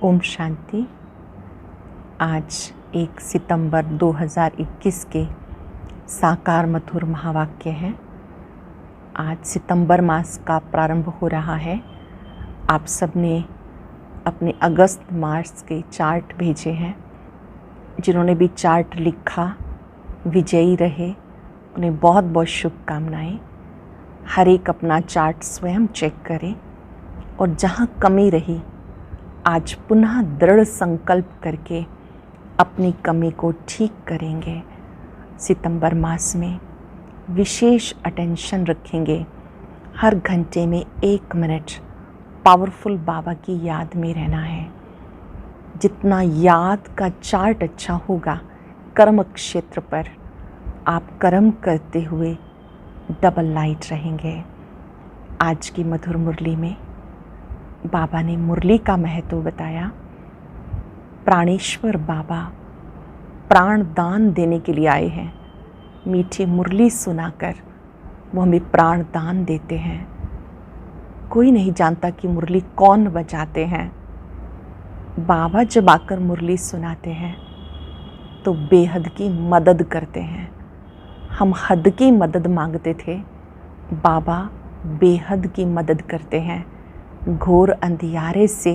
ओम शांति। आज 1 सितंबर 2021 के साकार मधुर महावाक्य हैं। आज सितंबर मास का प्रारंभ हो रहा है। आप सबने अपने अगस्त मास के चार्ट भेजे हैं। जिन्होंने भी चार्ट लिखा विजयी रहे, उन्हें बहुत बहुत शुभकामनाएं। हर एक अपना चार्ट स्वयं चेक करें और जहाँ कमी रही आज पुनः दृढ़ संकल्प करके अपनी कमी को ठीक करेंगे। सितंबर मास में विशेष अटेंशन रखेंगे। हर घंटे में 1 मिनट पावरफुल बाबा की याद में रहना है। जितना याद का चार्ट अच्छा होगा, कर्म क्षेत्र पर आप कर्म करते हुए डबल लाइट रहेंगे। आज की मधुर मुरली में बाबा ने मुरली का महत्व बताया। प्राणेश्वर बाबा प्राण दान देने के लिए आए हैं। मीठी मुरली सुनाकर वो हमें प्राण दान देते हैं। कोई नहीं जानता कि मुरली कौन बजाते हैं। बाबा जब आकर मुरली सुनाते हैं तो बेहद की मदद करते हैं। हम हद की मदद मांगते थे, बाबा बेहद की मदद करते हैं। घोर अंधियारे से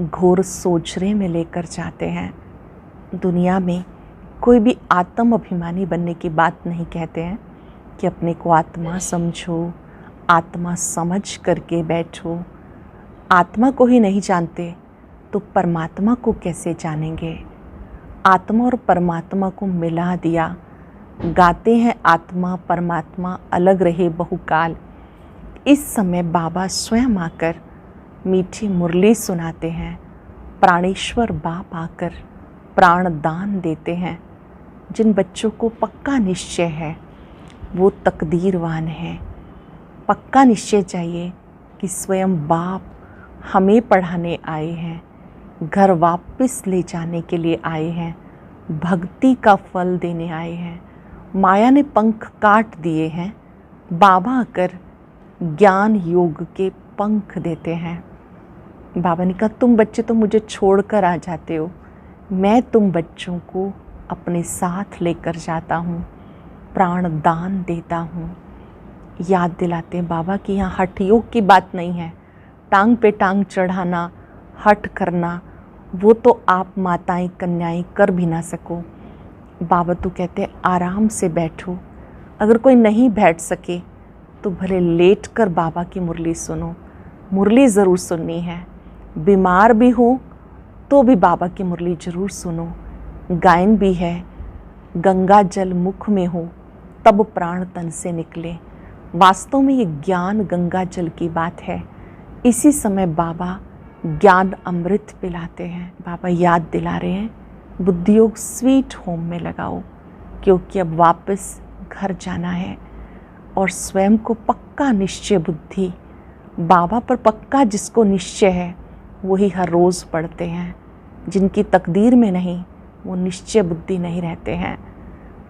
घोर सोचरे में लेकर जाते हैं। दुनिया में कोई भी आत्म अभिमानी बनने की बात नहीं कहते हैं कि अपने को आत्मा समझो, आत्मा समझ करके बैठो। आत्मा को ही नहीं जानते तो परमात्मा को कैसे जानेंगे। आत्मा और परमात्मा को मिला दिया। गाते हैं आत्मा परमात्मा अलग रहे बहुकाल। इस समय बाबा स्वयं आकर मीठी मुरली सुनाते हैं। प्राणेश्वर बाप आकर प्राण दान देते हैं। जिन बच्चों को पक्का निश्चय है वो तकदीरवान हैं। पक्का निश्चय चाहिए कि स्वयं बाप हमें पढ़ाने आए हैं, घर वापस ले जाने के लिए आए हैं, भक्ति का फल देने आए हैं। माया ने पंख काट दिए हैं, बाबा आकर ज्ञान योग के पंख देते हैं। बाबा ने कहा तुम बच्चे तो मुझे छोड़कर आ जाते हो, मैं तुम बच्चों को अपने साथ लेकर जाता हूँ, प्राण दान देता हूँ। याद दिलाते हैं बाबा कि यहाँ हठ योग की बात नहीं है। टांग पे टांग चढ़ाना, हठ करना, वो तो आप माताएं कन्याएं कर भी ना सको। बाबा तो कहते हैं आराम से बैठो। अगर कोई नहीं बैठ सके तो भले लेट कर बाबा की मुरली सुनो। मुरली ज़रूर सुननी है। बीमार भी हो तो भी बाबा की मुरली ज़रूर सुनो। गायन भी है, गंगा जल मुख में हो तब प्राण तन से निकले। वास्तव में ये ज्ञान गंगा जल की बात है। इसी समय बाबा ज्ञान अमृत पिलाते हैं। बाबा याद दिला रहे हैं बुद्धियोग स्वीट होम में लगाओ, क्योंकि अब वापस घर जाना है। और स्वयं को पक्का निश्चय बुद्धि, बाबा पर पक्का जिसको निश्चय है वही हर रोज़ पढ़ते हैं। जिनकी तकदीर में नहीं वो निश्चय बुद्धि नहीं रहते हैं।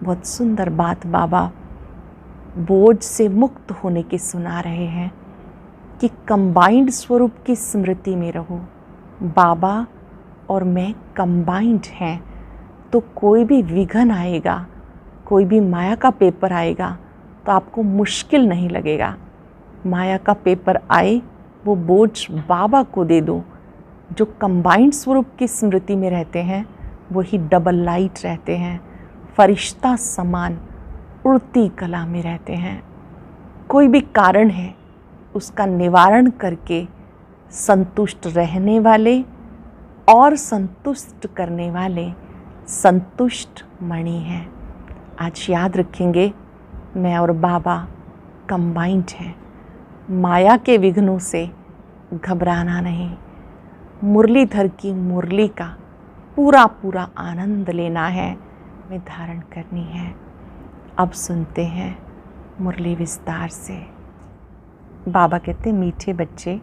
बहुत सुंदर बात बाबा बोझ से मुक्त होने की सुना रहे हैं कि कंबाइंड स्वरूप की स्मृति में रहो। बाबा और मैं कंबाइंड हैं तो कोई भी विघन आएगा, कोई भी माया का पेपर आएगा तो आपको मुश्किल नहीं लगेगा। माया का पेपर आए वो बोझ बाबा को दे दो। जो कंबाइंड स्वरूप की स्मृति में रहते हैं वही डबल लाइट रहते हैं, फरिश्ता समान उड़ती कला में रहते हैं। कोई भी कारण है उसका निवारण करके संतुष्ट रहने वाले और संतुष्ट करने वाले संतुष्ट मणि हैं। आज याद रखेंगे मैं और बाबा कंबाइंड हैं। माया के विघ्नों से घबराना नहीं। मुरलीधर की मुरली का पूरा पूरा आनंद लेना है, में धारण करनी है। अब सुनते हैं मुरली विस्तार से। बाबा कहते मीठे बच्चे,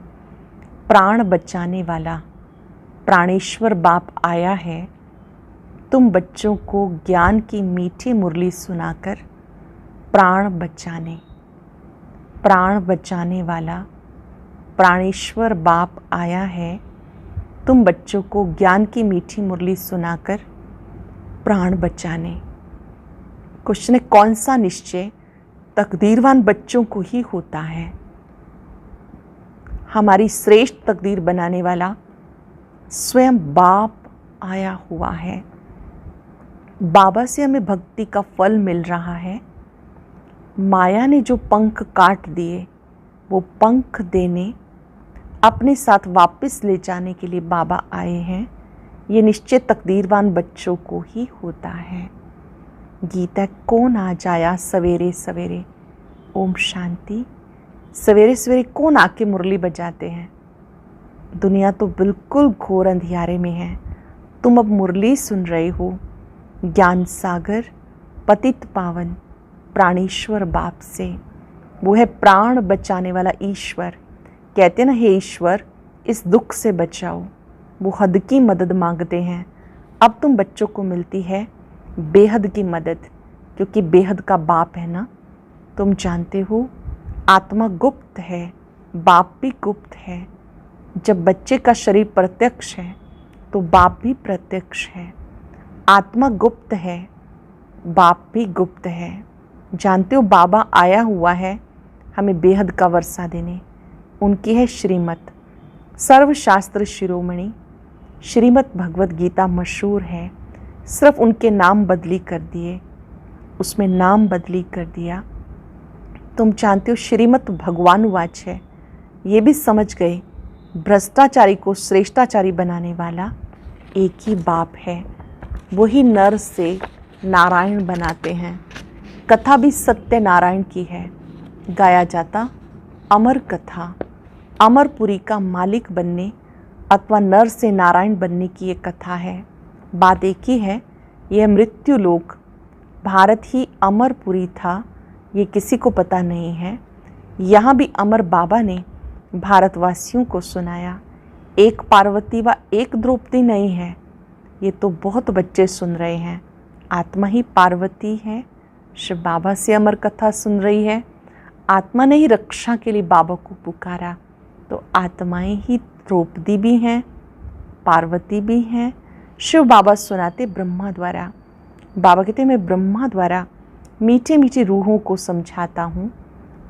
प्राण बचाने वाला प्राणेश्वर बाप आया है। तुम बच्चों को ज्ञान की मीठी मुरली सुनाकर प्राण बचाने वाला प्राणेश्वर बाप आया है। तुम बच्चों को ज्ञान की मीठी मुरली सुनाकर प्राण बचाने। कृष्ण ने कौन सा निश्चय तकदीरवान बच्चों को ही होता है। हमारी श्रेष्ठ तकदीर बनाने वाला स्वयं बाप आया हुआ है। बाबा से हमें भक्ति का फल मिल रहा है। माया ने जो पंख काट दिए वो पंख देने, अपने साथ वापस ले जाने के लिए बाबा आए हैं। ये निश्चय तकदीरवान बच्चों को ही होता है। गीता कौन आ जाया सवेरे सवेरे, ओम शांति। सवेरे सवेरे कौन आके मुरली बजाते हैं। दुनिया तो बिल्कुल घोर अंधियारे में है। तुम अब मुरली सुन रहे हो। ज्ञान सागर पतित पावन प्राणेश्वर बाप से। वो है प्राण बचाने वाला ईश्वर। कहते ना, हे ईश्वर इस दुख से बचाओ। वो हद की मदद मांगते हैं। अब तुम बच्चों को मिलती है बेहद की मदद, क्योंकि बेहद का बाप है ना। तुम जानते हो आत्मा गुप्त है, बाप भी गुप्त है। जब बच्चे का शरीर प्रत्यक्ष है तो बाप भी प्रत्यक्ष है। आत्मा गुप्त है, बाप भी गुप्त है। जानते हो बाबा आया हुआ है हमें बेहद का वर्षा देने। उनकी है श्रीमत, सर्वशास्त्र शिरोमणि। श्रीमत भगवत गीता मशहूर है। सिर्फ उनके नाम बदली कर दिए, उसमें नाम बदली कर दिया। तुम जानते हो श्रीमत भगवानुवाच है। ये भी समझ गए भ्रष्टाचारी को श्रेष्ठाचारी बनाने वाला एक ही बाप है। वही नर से नारायण बनाते हैं। कथा भी सत्य नारायण की है। गाया जाता अमर कथा, अमरपुरी का मालिक बनने अथवा नर से नारायण बनने की ये कथा है। बात एक ही है, यह मृत्यु लोक भारत ही अमरपुरी था, ये किसी को पता नहीं है। यहाँ भी अमर बाबा ने भारतवासियों को सुनाया। एक पार्वती व एक द्रौपदी नहीं है, ये तो बहुत बच्चे सुन रहे हैं। आत्मा ही पार्वती है, शिव बाबा से अमर कथा सुन रही है। आत्मा ने ही रक्षा के लिए बाबा को पुकारा, तो आत्माएं ही द्रौपदी भी हैं, पार्वती भी हैं। शिव बाबा सुनाते ब्रह्मा द्वारा। बाबा कहते मैं ब्रह्मा द्वारा मीठे मीठे रूहों को समझाता हूँ।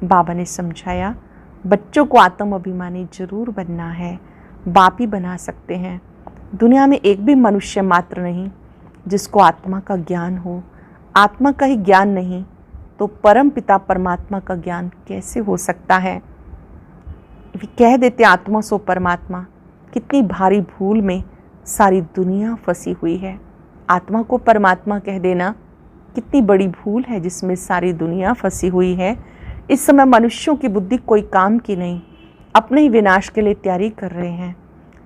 बाबा ने समझाया बच्चों को आत्म अभिमानी जरूर बनना है। बाप ही बना सकते हैं। दुनिया में एक भी मनुष्य मात्र नहीं जिसको आत्मा का ज्ञान हो। आत्मा का ही ज्ञान नहीं तो परम पिता परमात्मा का ज्ञान कैसे हो सकता है। कह देते आत्मा सो परमात्मा, कितनी भारी भूल में सारी दुनिया फंसी हुई है। आत्मा को परमात्मा कह देना कितनी बड़ी भूल है जिसमें सारी दुनिया फंसी हुई है। इस समय मनुष्यों की बुद्धि कोई काम की नहीं, अपने ही विनाश के लिए तैयारी कर रहे हैं।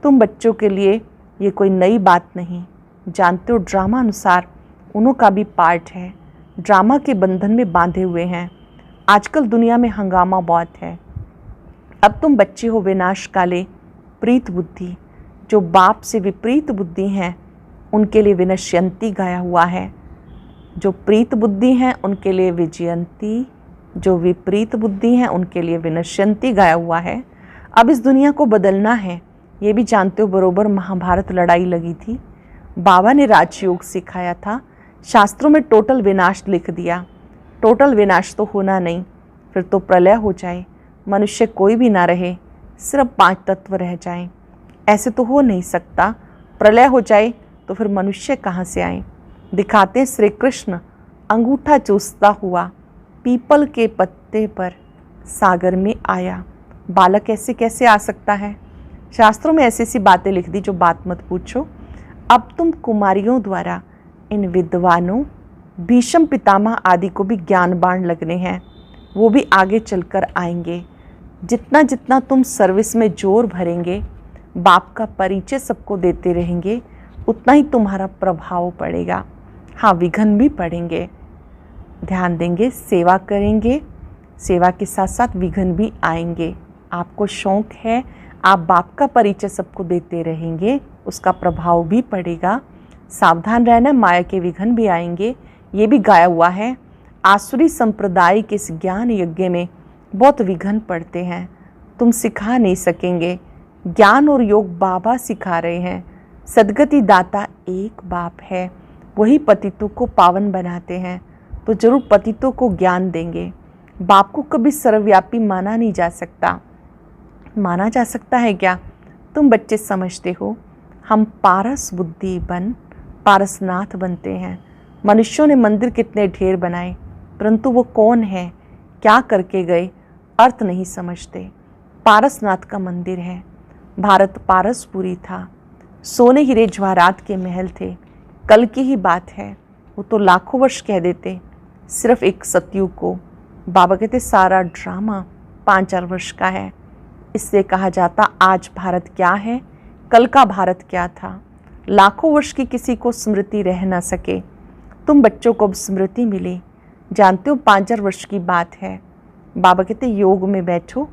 तुम बच्चों के लिए ये कोई नई बात नहीं। जानते हो ड्रामा अनुसार उन्हों का भी पार्ट है। ड्रामा के बंधन में बांधे हुए हैं। आजकल दुनिया में हंगामा बहुत है। अब तुम बच्चे हो विनाश काले प्रीत बुद्धि। जो बाप से विपरीत बुद्धि हैं उनके लिए विनश्यंती गाया हुआ है। जो प्रीत बुद्धि हैं उनके लिए विजयंती, जो विपरीत बुद्धि हैं उनके लिए विनश्यंती गाया हुआ है। अब इस दुनिया को बदलना है। ये भी जानते हो बरोबर महाभारत लड़ाई लगी थी। बाबा ने राजयोग सिखाया था। शास्त्रों में टोटल विनाश लिख दिया। टोटल विनाश तो होना नहीं, फिर तो प्रलय हो जाए, मनुष्य कोई भी ना रहे, सिर्फ 5 तत्व रह जाएं। ऐसे तो हो नहीं सकता। प्रलय हो जाए तो फिर मनुष्य कहाँ से आए। दिखाते श्री कृष्ण अंगूठा चूसता हुआ पीपल के पत्ते पर सागर में आया। बालक ऐसे कैसे आ सकता है। शास्त्रों में ऐसी ऐसी बातें लिख दी जो बात मत पूछो। अब तुम कुमारियों द्वारा इन विद्वानों भीष्म पितामह आदि को भी ज्ञान बाण लगने हैं। वो भी आगे चलकर आएंगे। जितना जितना तुम सर्विस में जोर भरेंगे, बाप का परिचय सबको देते रहेंगे, उतना ही तुम्हारा प्रभाव पड़ेगा। हाँ, विघ्न भी पड़ेंगे। ध्यान देंगे, सेवा करेंगे, सेवा के साथ साथ विघ्न भी आएंगे। आपको शौक है, आप बाप का परिचय सबको देते रहेंगे, उसका प्रभाव भी पड़ेगा। सावधान रहना, माया के विघ्न भी आएंगे। ये भी गाया हुआ है। आसुरी संप्रदाय के इस ज्ञान यज्ञ में बहुत विघ्न पड़ते हैं। तुम सिखा नहीं सकेंगे, ज्ञान और योग बाबा सिखा रहे हैं। सद्गति दाता एक बाप है, वही पतितों को पावन बनाते हैं, तो जरूर पतितों को ज्ञान देंगे। बाप को कभी सर्वव्यापी माना नहीं जा सकता। माना जा सकता है क्या? तुम बच्चे समझते हो, हम पारस बुद्धि बन पारसनाथ बनते हैं। मनुष्यों ने मंदिर कितने ढेर बनाए, परंतु वो कौन है, क्या करके गए, अर्थ नहीं समझते। पारसनाथ का मंदिर है। भारत पारसपुरी था, सोने हीरे जवाहरात के महल थे। कल की ही बात है, वो तो लाखों वर्ष कह देते, सिर्फ एक सतयुग को। बाबा कहते सारा ड्रामा 5-4 वर्ष का है। इससे कहा जाता आज भारत क्या है, कल का भारत क्या था। लाखों वर्ष की किसी को स्मृति रह ना सके। तुम बच्चों को अब स्मृति मिली। जानते हो 5-4 वर्ष की बात है। बाबा कहते योग में बैठो,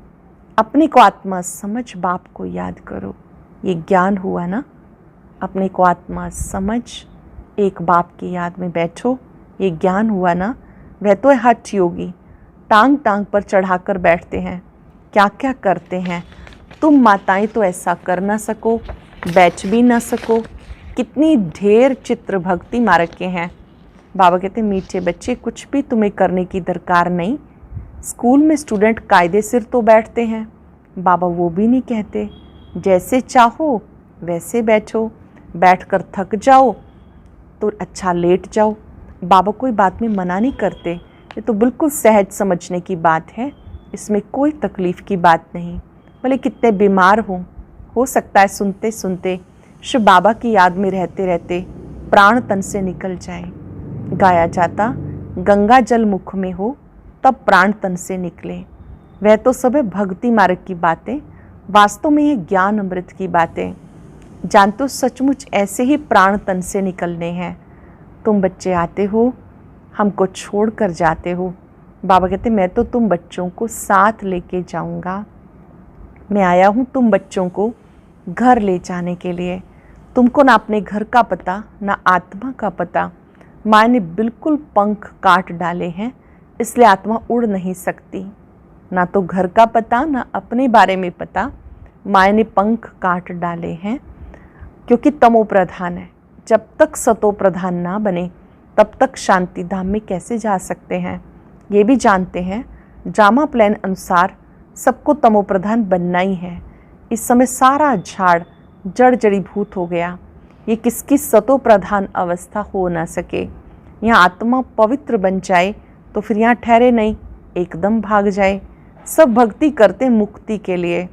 अपने को आत्मा समझ बाप को याद करो। ये ज्ञान हुआ ना, अपने को आत्मा समझ एक बाप की याद में बैठो, ये ज्ञान हुआ ना। वह तो है हठ योगी, टांग टांग पर चढ़ाकर बैठते हैं, क्या क्या करते हैं। तुम माताएं तो ऐसा कर ना सको, बैठ भी ना सको। कितनी ढेर चित्र भक्ति मार्ग के हैं। बाबा कहते मीठे बच्चे, कुछ भी तुम्हें करने की दरकार नहीं। स्कूल में स्टूडेंट कायदे सिर तो बैठते हैं, बाबा वो भी नहीं कहते जैसे चाहो वैसे बैठो, बैठकर थक जाओ तो अच्छा लेट जाओ। बाबा कोई बात में मना नहीं करते, ये तो बिल्कुल सहज समझने की बात है, इसमें कोई तकलीफ़ की बात नहीं। भले कितने बीमार हो सकता है सुनते सुनते शिव बाबा की याद में रहते रहते प्राण तन से निकल जाए। गाया जाता गंगा जल मुख में हो तब प्राण तन से निकले। वह तो सब है भक्ति मार्ग की बातें, वास्तव में ये ज्ञान अमृत की बातें। जानते हो सचमुच ऐसे ही प्राण तन से निकलने हैं। तुम बच्चे आते हो, हमको छोड़ कर जाते हो। बाबा कहते मैं तो तुम बच्चों को साथ लेके जाऊंगा। मैं आया हूँ तुम बच्चों को घर ले जाने के लिए। तुमको ना अपने घर का पता, ना आत्मा का पता। माँ ने बिल्कुल पंख काट डाले हैं, इसलिए आत्मा उड़ नहीं सकती। ना तो घर का पता, ना अपने बारे में पता। माँ ने पंख काट डाले हैं क्योंकि तमो प्रधान है। जब तक सतो प्रधान ना बने तब तक शांति धाम में कैसे जा सकते हैं। ये भी जानते हैं ड्रामा प्लान अनुसार सबको तमो प्रधान बनना ही है। इस समय सारा झाड़ जड़ जड़ीभूत हो गया। ये किसकी सतो प्रधान अवस्था हो ना सके। यहाँ आत्मा पवित्र बन जाए तो फिर यहाँ ठहरे नहीं, एकदम भाग जाए। सब भक्ति करते मुक्ति के लिए,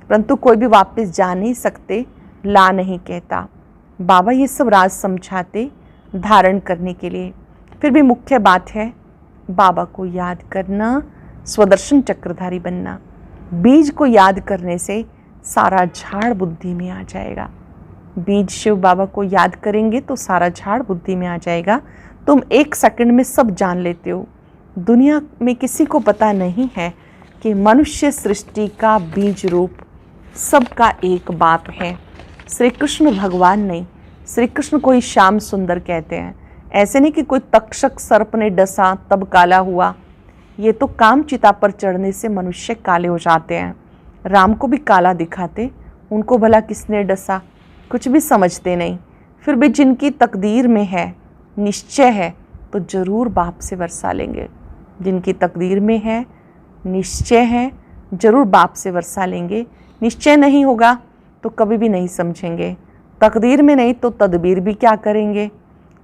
परंतु कोई भी वापस जा नहीं सकते, ला नहीं कहता। बाबा ये सब राज समझाते धारण करने के लिए। फिर भी मुख्य बात है बाबा को याद करना, स्वदर्शन चक्रधारी बनना। बीज को याद करने से सारा झाड़ बुद्धि में आ जाएगा। बीज शिव बाबा को याद करेंगे तो सारा झाड़ बुद्धि में आ जाएगा। तुम 1 सेकंड में सब जान लेते हो। दुनिया में किसी को पता नहीं है कि मनुष्य सृष्टि का बीज रूप सबका एक बाप है। श्री कृष्ण भगवान नहीं, श्री कृष्ण को ही श्याम सुंदर कहते हैं। ऐसे नहीं कि कोई तक्षक सर्प ने डसा तब काला हुआ। ये तो काम चिता पर चढ़ने से मनुष्य काले हो जाते हैं। राम को भी काला दिखाते, उनको भला किसने डसा, कुछ भी समझते नहीं। फिर भी जिनकी तकदीर में है, निश्चय है, तो जरूर बाप से वर्षा लेंगे। जिनकी तकदीर में है, निश्चय है, जरूर बाप से वर्षा लेंगे। निश्चय नहीं होगा तो कभी भी नहीं समझेंगे। तकदीर में नहीं तो तदबीर भी क्या करेंगे।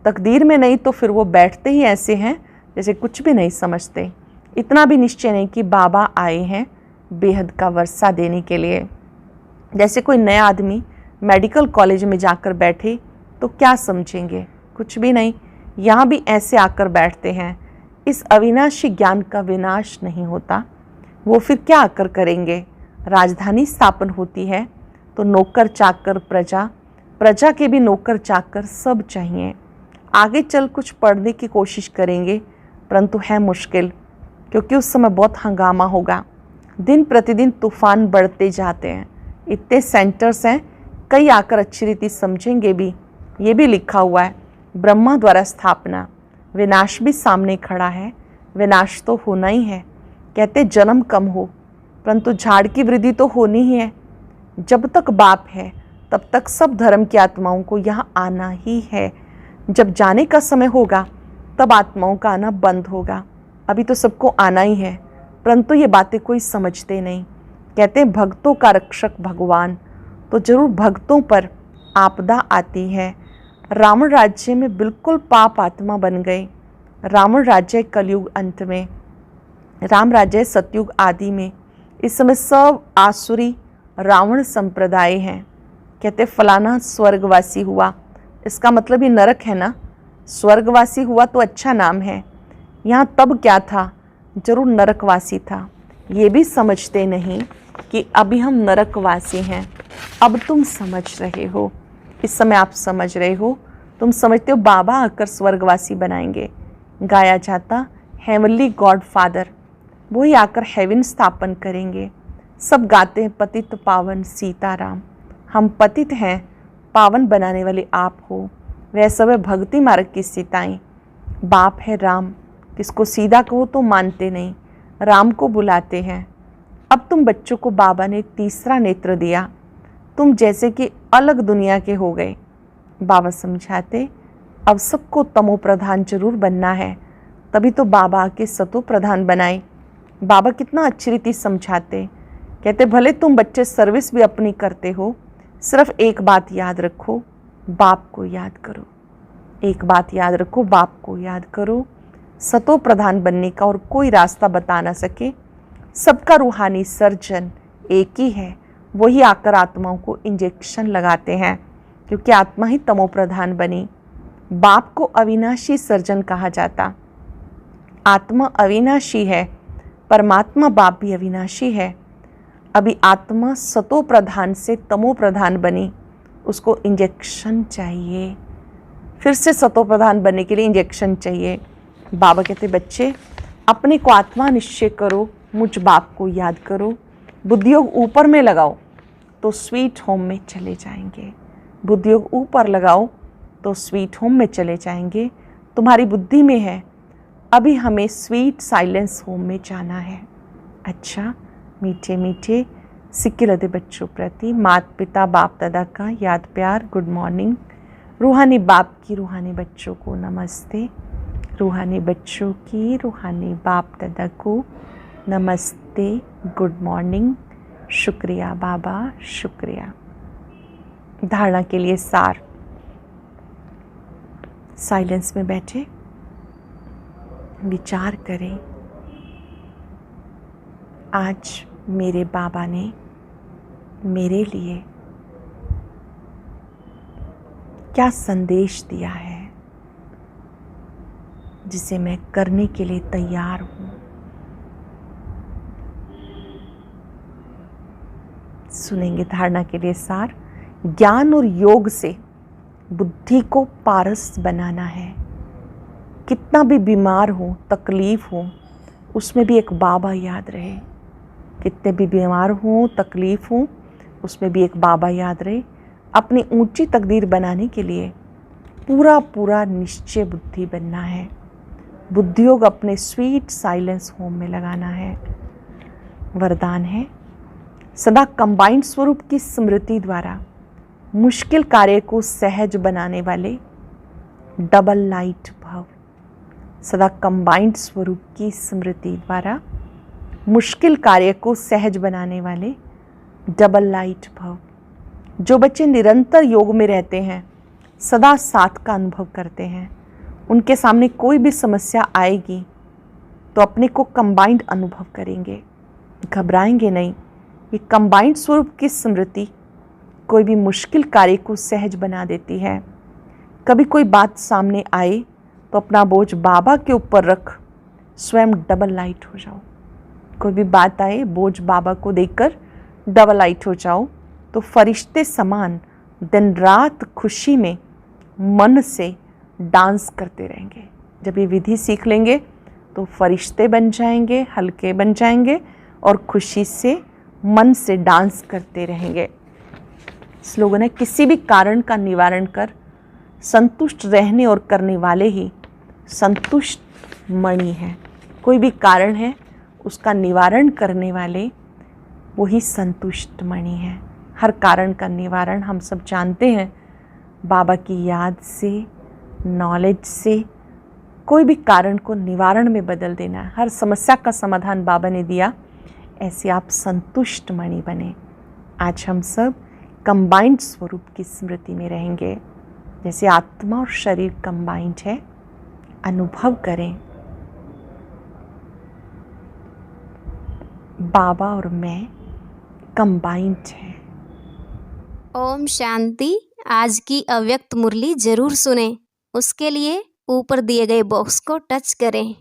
तकदीर में नहीं तो फिर वो बैठते ही ऐसे हैं जैसे कुछ भी नहीं समझते। इतना भी निश्चय नहीं कि बाबा आए हैं बेहद का वर्षा देने के लिए। जैसे कोई नया आदमी मेडिकल कॉलेज में जाकर बैठे तो क्या समझेंगे, कुछ भी नहीं। यहाँ भी ऐसे आकर बैठते हैं। इस अविनाशी ज्ञान का विनाश नहीं होता, वो फिर क्या आकर करेंगे। राजधानी स्थापन होती है तो नौकर चाकर प्रजा, प्रजा के भी नौकर चाकर सब चाहिए। आगे चल कुछ पढ़ने की कोशिश करेंगे, परंतु है मुश्किल, क्योंकि उस समय बहुत हंगामा होगा। दिन प्रतिदिन तूफान बढ़ते जाते हैं। इतने सेंटर्स हैं, कई आकर अच्छी रीति समझेंगे भी। ये भी लिखा हुआ है ब्रह्मा द्वारा स्थापना, विनाश भी सामने खड़ा है। विनाश तो होना ही है। कहते जन्म कम हो, परंतु झाड़ की वृद्धि तो होनी ही है। जब तक बाप है तब तक सब धर्म की आत्माओं को यहाँ आना ही है। जब जाने का समय होगा तब आत्माओं का आना बंद होगा। अभी तो सबको आना ही है, परंतु ये बातें कोई समझते नहीं। कहते हैं भक्तों का रक्षक भगवान, तो जरूर भक्तों पर आपदा आती है। रावण राज्य में बिल्कुल पाप आत्मा बन गए। रावण राज्य कलयुग अंत में, राम राज्य सतयुग आदि में। इस समय सब आसुरी रावण संप्रदाय हैं। कहते फलाना स्वर्गवासी हुआ, इसका मतलब ये नरक है ना। स्वर्गवासी हुआ तो अच्छा नाम है, यहाँ तब क्या था, जरूर नरकवासी था। ये भी समझते नहीं कि अभी हम नरकवासी हैं। अब तुम समझ रहे हो, इस समय आप समझ रहे हो। तुम समझते हो बाबा आकर स्वर्गवासी बनाएंगे। गाया जाता हेवनली गॉड फादर, वही आकर हेवन स्थापन करेंगे। सब गाते हैं पतित पावन सीताराम। हम पतित हैं, पावन बनाने वाले आप हो। वह सब है भक्ति मार्ग की सीताएं। बाप है राम, किसको सीधा कहो तो मानते नहीं, राम को बुलाते हैं। अब तुम बच्चों को बाबा ने तीसरा नेत्र दिया, तुम जैसे कि अलग दुनिया के हो गए। बाबा समझाते अब सबको तमो प्रधान जरूर बनना है, तभी तो बाबा आके सतो प्रधान बनाए। बाबा कितना अच्छी रीति समझाते। कहते भले तुम बच्चे सर्विस भी अपनी करते हो, सिर्फ एक बात याद रखो, बाप को याद करो। एक बात याद रखो, बाप को याद करो। सतो प्रधान बनने का और कोई रास्ता बता ना सके। सबका रूहानी सर्जन एक ही है, वही आकर आत्माओं को इंजेक्शन लगाते हैं, क्योंकि आत्मा ही तमो प्रधान बनी। बाप को अविनाशी सर्जन कहा जाता। आत्मा अविनाशी है, परमात्मा बाप भी अविनाशी है। अभी आत्मा सतो प्रधान से तमो प्रधान बनी, उसको इंजेक्शन चाहिए। फिर से सतो प्रधान बनने के लिए इंजेक्शन चाहिए। बाबा कहते बच्चे अपने को आत्मा निश्चय करो, मुझ बाप को याद करो। बुद्धियोग ऊपर में लगाओ तो स्वीट होम में चले जाएंगे। बुद्धियोग ऊपर लगाओ तो स्वीट होम में चले जाएंगे। तुम्हारी बुद्धि में है, अभी हमें स्वीट साइलेंस होम में जाना है। अच्छा, मीठे मीठे सिक्के लदे बच्चों प्रति माता पिता बाप दादा का याद प्यार, गुड मॉर्निंग। रूहानी बाप की रूहानी बच्चों को नमस्ते। रूहानी बच्चों की रूहानी बाप दादा को नमस्ते, गुड मॉर्निंग। शुक्रिया बाबा, शुक्रिया। धारणा के लिए सार, साइलेंस में बैठे विचार करें, आज मेरे बाबा ने मेरे लिए क्या संदेश दिया है जिसे मैं करने के लिए तैयार हूँ। सुनेंगे धारणा के लिए सार। ज्ञान और योग से बुद्धि को पारस बनाना है। कितना भी बीमार हो, तकलीफ हो, उसमें भी एक बाबा याद रहे। कितने भी बीमार हो, तकलीफ हो, उसमें भी एक बाबा याद रहे। अपनी ऊंची तकदीर बनाने के लिए पूरा पूरा निश्चय बुद्धि बनना है। बुद्धियोग अपने स्वीट साइलेंस होम में लगाना है। वरदान है सदा कंबाइंड स्वरूप की स्मृति द्वारा मुश्किल कार्य को सहज बनाने वाले डबल लाइट भव। सदा कंबाइंड स्वरूप की स्मृति द्वारा मुश्किल कार्य को सहज बनाने वाले डबल लाइट भव। जो बच्चे निरंतर योग में रहते हैं, सदा साथ का अनुभव करते हैं, उनके सामने कोई भी समस्या आएगी तो अपने को कंबाइंड अनुभव करेंगे, घबराएंगे नहीं। ये कंबाइंड स्वरूप की स्मृति कोई भी मुश्किल कार्य को सहज बना देती है। कभी कोई बात सामने आए तो अपना बोझ बाबा के ऊपर रख स्वयं डबल लाइट हो जाओ। कोई भी बात आए, बोझ बाबा को देकर डबल लाइट हो जाओ, तो फरिश्ते समान दिन रात खुशी में मन से डांस करते रहेंगे। जब ये विधि सीख लेंगे तो फरिश्ते बन जाएंगे, हल्के बन जाएंगे और खुशी से मन से डांस करते रहेंगे। स्लोगन है किसी भी कारण का निवारण कर, संतुष्ट रहने और करने वाले ही संतुष्ट मणि है। कोई भी कारण है उसका निवारण करने वाले वही संतुष्ट मणि है। हर कारण का निवारण हम सब जानते हैं। बाबा की याद से, नॉलेज से कोई भी कारण को निवारण में बदल देना है। हर समस्या का समाधान बाबा ने दिया। ऐसे आप संतुष्ट मणि बने। आज हम सब कंबाइंड स्वरूप की स्मृति में रहेंगे। जैसे आत्मा और शरीर कंबाइंड है, अनुभव करें बाबा और मैं कंबाइंड है। ओम शांति। आज की अव्यक्त मुरली जरूर सुने। उसके लिए ऊपर दिए गए बॉक्स को टच करें।